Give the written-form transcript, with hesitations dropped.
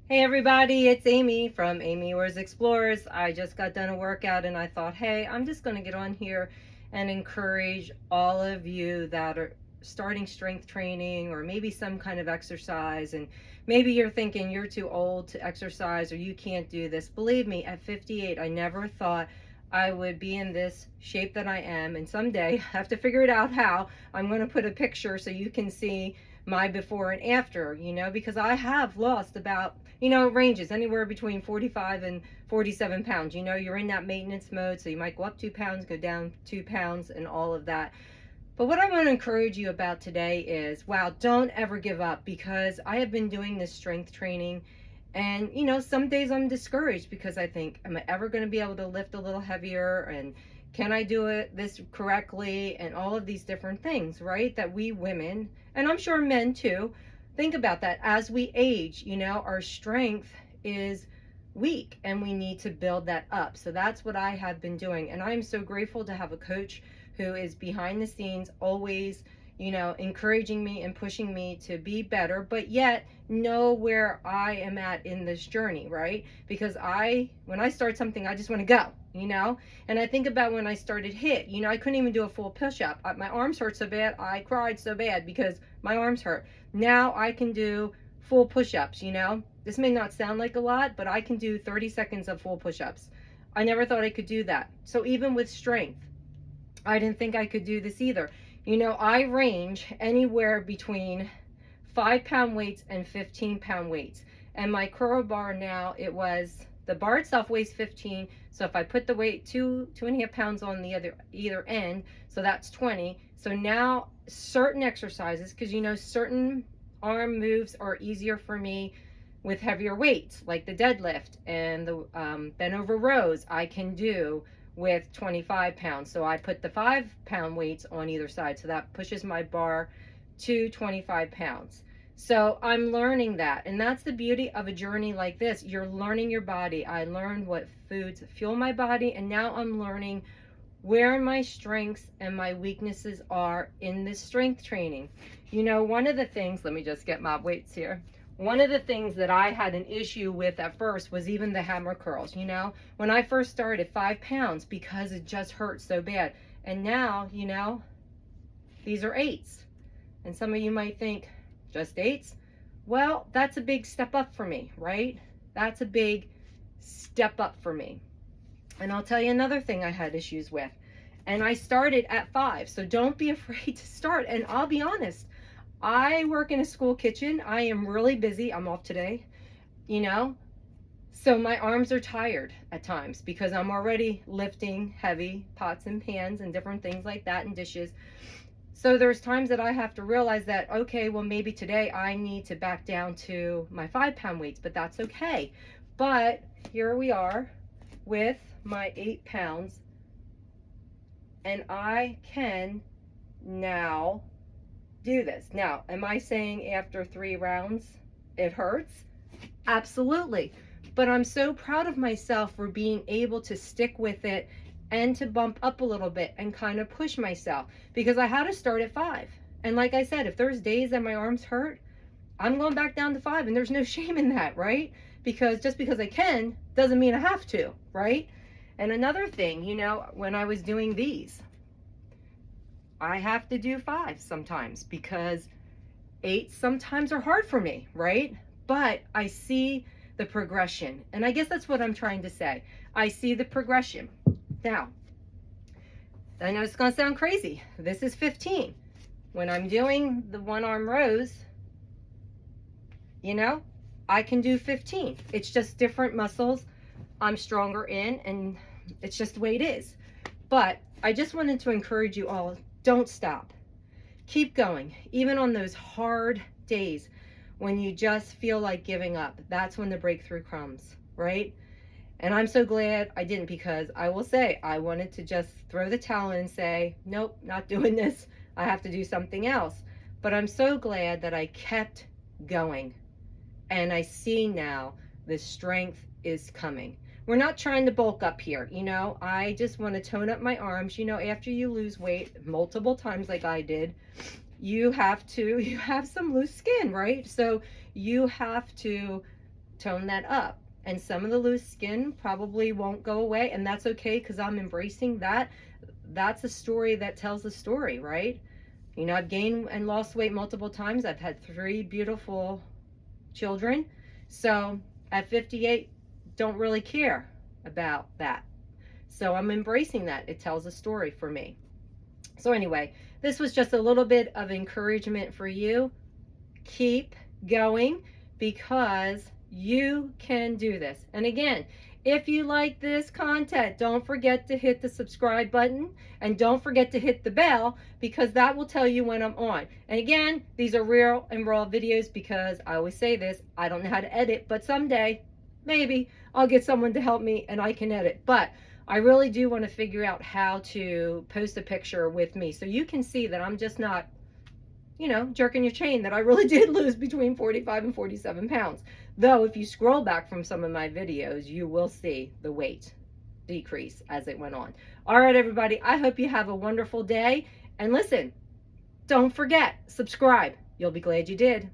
Hey everybody, it's Amy from Amy Wears Explores. I just got done a workout and I thought, hey, I'm just going to get on here and encourage all of you that are starting strength training or maybe some kind of exercise, and maybe you're thinking you're too old to exercise or you can't do this. Believe me, at 58, I never thought I would be in this shape that I am, and someday I have to figure it out how. I'm going to put a picture so you can see my before and after, because I have lost about, it ranges anywhere between 45 and 47 pounds. You're in that maintenance mode, so you might go up 2 pounds, go down 2 pounds, and all of that. But what I want to encourage you about today is, wow, don't ever give up, because I have been doing this strength training, and some days I'm discouraged because I think, am I ever going to be able to lift a little heavier, and can I do this correctly, and all of these different things, right? That we women, and I'm sure men too, think about that as we age. Our strength is weak and we need to build that up. So that's what I have been doing, and I'm so grateful to have a coach who is behind the scenes, always encouraging me and pushing me to be better, but yet know where I am at in this journey, right? Because when I start something, I just want to go, and I think about when I started HIIT, I couldn't even do a full push-up. My arms hurt so bad, I cried so bad because my arms hurt. Now I can do full push-ups. This may not sound like a lot, but I can do 30 seconds of full push-ups. I never thought I could do that. So even with strength, I didn't think I could do this either. I range anywhere between 5-pound weights and 15-pound weights. And my curl bar now, the bar itself weighs 15. So if I put the weight 2.5 pounds on the either end, so that's 20. So now certain exercises, because certain arm moves are easier for me with heavier weights, like the deadlift and the bent over rows, I can do with 25 pounds. So I put the 5-pound weights on either side. So that pushes my bar to 25 pounds. So I'm learning that. And that's the beauty of a journey like this. You're learning your body. I learned what foods fuel my body. And now I'm learning where my strengths and my weaknesses are in this strength training. One of the things, let me just get my weights here. One of the things that I had an issue with at first was even the hammer curls. When I first started, 5 pounds, because it just hurt so bad. And now, these are 8s. And some of you might think, just 8s? Well, that's a big step up for me, right? That's a big step up for me. And I'll tell you another thing I had issues with. And I started at 5, so don't be afraid to start. And I'll be honest, I work in a school kitchen. I am really busy. I'm off today, so my arms are tired at times because I'm already lifting heavy pots and pans and different things like that, and dishes. So there's times that I have to realize that, okay, well, maybe today I need to back down to my 5-pound weights, but that's okay. But here we are with my 8 pounds, and I can now do this. Now, am I saying after 3 rounds it hurts? Absolutely. But I'm so proud of myself for being able to stick with it and to bump up a little bit and kind of push myself, because I had to start at 5. And like I said, if there's days that my arms hurt, I'm going back down to 5, and there's no shame in that, right? Because just because I can doesn't mean I have to, right? And another thing, when I was doing these, I have to do 5 sometimes because 8 sometimes are hard for me, right? But I see the progression. And I guess that's what I'm trying to say. I see the progression. Now, I know it's going to sound crazy. This is 15. When I'm doing the 1-arm rows, I can do 15. It's just different muscles I'm stronger in, and it's just the way it is. But I just wanted to encourage you all, don't stop. Keep going. Even on those hard days when you just feel like giving up, that's when the breakthrough comes, right? And I'm so glad I didn't, because I will say I wanted to just throw the towel in and say, nope, not doing this. I have to do something else. But I'm so glad that I kept going. And I see now the strength is coming. We're not trying to bulk up here, I just want to tone up my arms. After you lose weight multiple times like I did, you have some loose skin, right? So you have to tone that up. And some of the loose skin probably won't go away, and that's okay, because I'm embracing that. That's a story that tells a story, right? You know, I've gained and lost weight multiple times. I've had 3 beautiful children. So at 58, don't really care about that. So I'm embracing that. It tells a story for me. So anyway, this was just a little bit of encouragement for you. Keep going, because you can do this. And again, if you like this content, don't forget to hit the subscribe button, and don't forget to hit the bell, because that will tell you when I'm on. And again, these are real and raw videos, because I always say this, I don't know how to edit, but someday, maybe, I'll get someone to help me and I can edit. But I really do want to figure out how to post a picture with me, so you can see that I'm just not, you know, jerking your chain, that I really did lose between 45 and 47 pounds. Though, if you scroll back from some of my videos, you will see the weight decrease as it went on. All right, everybody, I hope you have a wonderful day. And listen, don't forget, subscribe. You'll be glad you did.